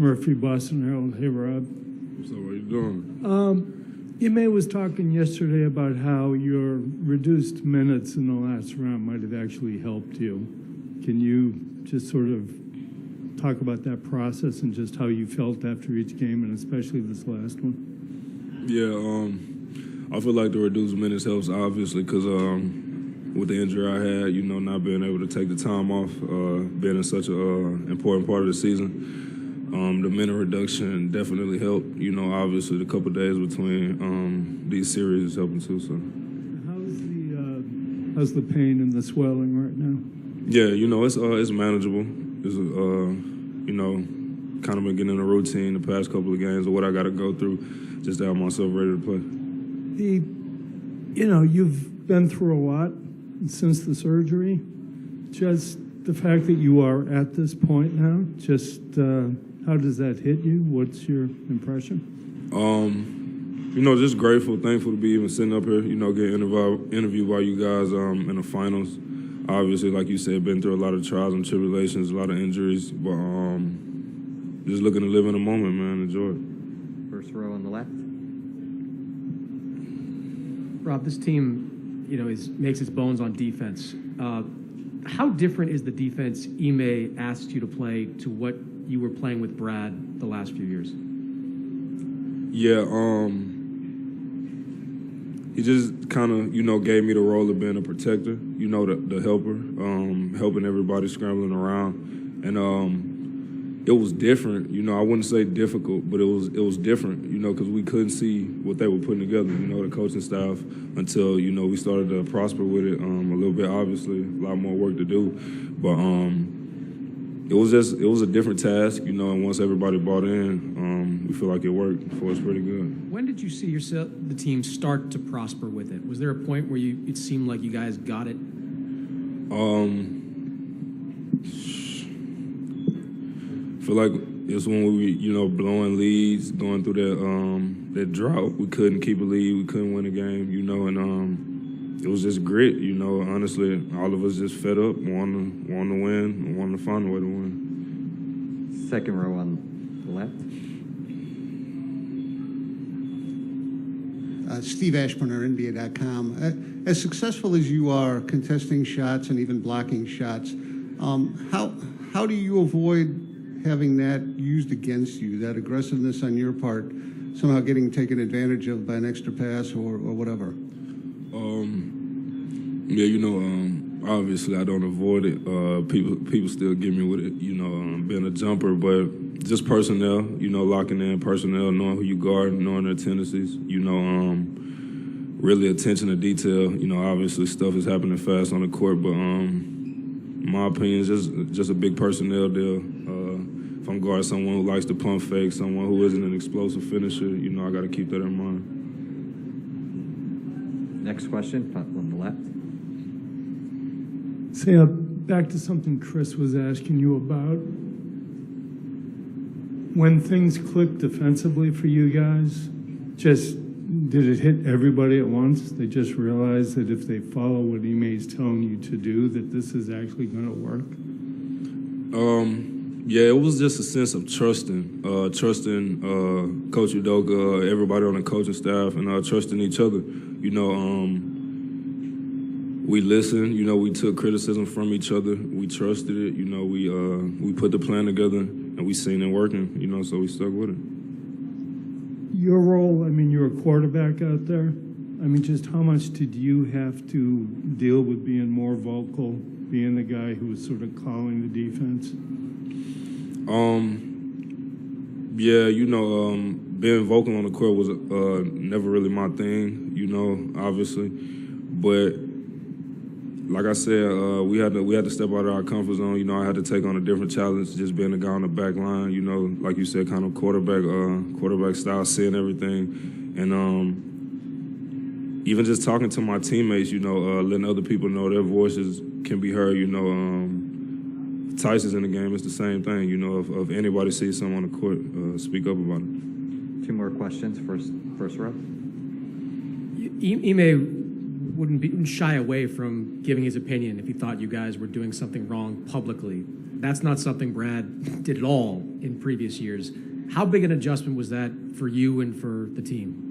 Murphy, Boston Herald. Hey, Rob. So what are you doing? Ime was talking yesterday about how your reduced minutes in the last round might have actually helped you. Can you just sort of talk about that process and just how you felt after each game, and especially this last one? Yeah, I feel like the reduced minutes helps, obviously, because with the injury I had, not being able to take the time off, being in such an important part of the season, the minute reduction definitely helped. Obviously, the couple of days between these series is helping too. So, how's the pain and the swelling right now? Yeah, it's manageable. It's kind of been getting in a routine the past couple of games of what I got to go through just to have myself ready to play. You've been through a lot since the surgery. Just the fact that you are at this point now, just how does that hit you? What's your impression? Just grateful, thankful to be even sitting up here, getting interviewed by you guys in the finals. Obviously, like you said, been through a lot of trials and tribulations, a lot of injuries, but just looking to live in the moment, man, enjoy it. First row on the left. Rob, this team, makes its bones on defense. How different is the defense Ime asked you to play to what you were playing with Brad the last few years? Yeah, he just kind of, gave me the role of being a protector, the helper, helping everybody scrambling around. And it was different, I wouldn't say difficult, but it was different, because we couldn't see what they were putting together, the coaching staff, until, we started to prosper with it a little bit, obviously, a lot more work to do. But it was a different task, and once everybody bought in, we feel like it worked for us pretty good. When did you see the team start to prosper with it? Was there a point where it seemed like you guys got it? I feel like it's when we, blowing leads, going through that drought. We couldn't keep a lead, we couldn't win a game, and it was just grit, Honestly, all of us just fed up, wanting to win, and wanting to find a way to win. Second row on the left. Steve Ashburner, NBA.com. As successful as you are contesting shots and even blocking shots, how do you avoid having that used against you, that aggressiveness on your part, somehow getting taken advantage of by an extra pass or whatever? Obviously I don't avoid it. People still get me with it, being a jumper, but just personnel, locking in personnel, knowing who you guard, knowing their tendencies, really attention to detail. Obviously stuff is happening fast on the court, but my opinion is just a big personnel deal. If I'm guarding someone who likes to pump fake, someone who isn't an explosive finisher, I got to keep that in mind. Next question on the left. Say, back to something Chris was asking you about. When things clicked defensively for you guys, did it hit everybody at once? They just realized that if they follow what Ime's telling you to do, that this is actually going to work? Yeah, it was just a sense of trusting Coach Udoka, everybody on the coaching staff, and trusting each other. We listened. We took criticism from each other. We trusted it. We put the plan together, and we seen it working. So we stuck with it. Your role, you're a quarterback out there. Just how much did you have to deal with being more vocal, being the guy who was sort of calling the defense? Being vocal on the court was never really my thing, obviously. But like I said, we had to step out of our comfort zone. I had to take on a different challenge, just being a guy on the back line, like you said, kind of quarterback style, seeing everything. And even just talking to my teammates, letting other people know their voices can be heard, Tyson's in the game, it's the same thing. If anybody sees someone on the court, speak up about it. Two more questions, first row. Ime wouldn't shy away from giving his opinion if he thought you guys were doing something wrong publicly. That's not something Brad did at all in previous years. How big an adjustment was that for you and for the team?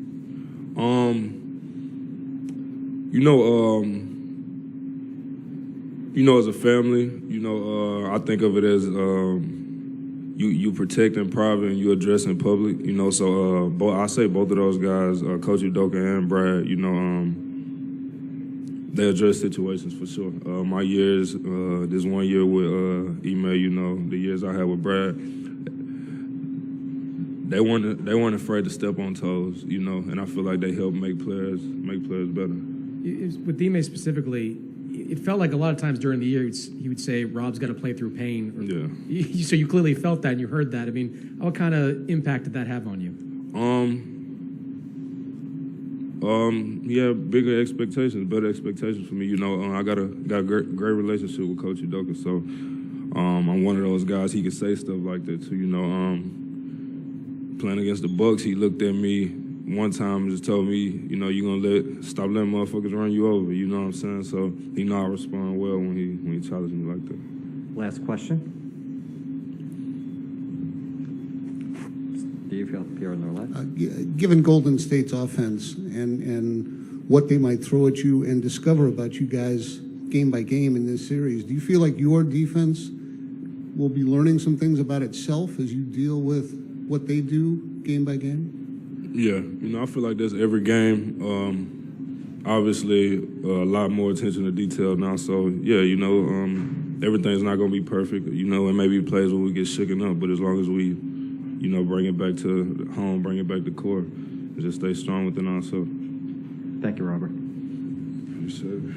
As a family, I think of it as you protect in private and you address in public. So I say both of those guys, Coach Udoka and Brad, they address situations for sure. My years, this 1 year with Ime, the years I had with Brad, they weren't afraid to step on toes, and I feel like they helped make players better. With Ime specifically, it felt like a lot of times during the year he would say, Rob's got to play through pain. Yeah. So you clearly felt that and you heard that. I mean, what kind of impact did that have on you? Yeah, bigger expectations, better expectations for me. I got a great relationship with Coach Udoka, so I'm one of those guys he could say stuff like that to. Playing against the Bucks, he looked at me one time and just told me, you're gonna stop letting motherfuckers run you over. You know what I'm saying? So he know I respond well when he challenges me like that. Last question. Steve, Pierre Norlet. Given Golden State's offense and what they might throw at you and discover about you guys game by game in this series, do you feel like your defense will be learning some things about itself as you deal with what they do game by game? Yeah, I feel like that's every game. Obviously, a lot more attention to detail now. So, yeah, everything's not going to be perfect. It may be plays where we get shooken up, but as long as we, bring it back to home, bring it back to core, and just stay strong within ourselves. Thank you, Robert. Appreciate it.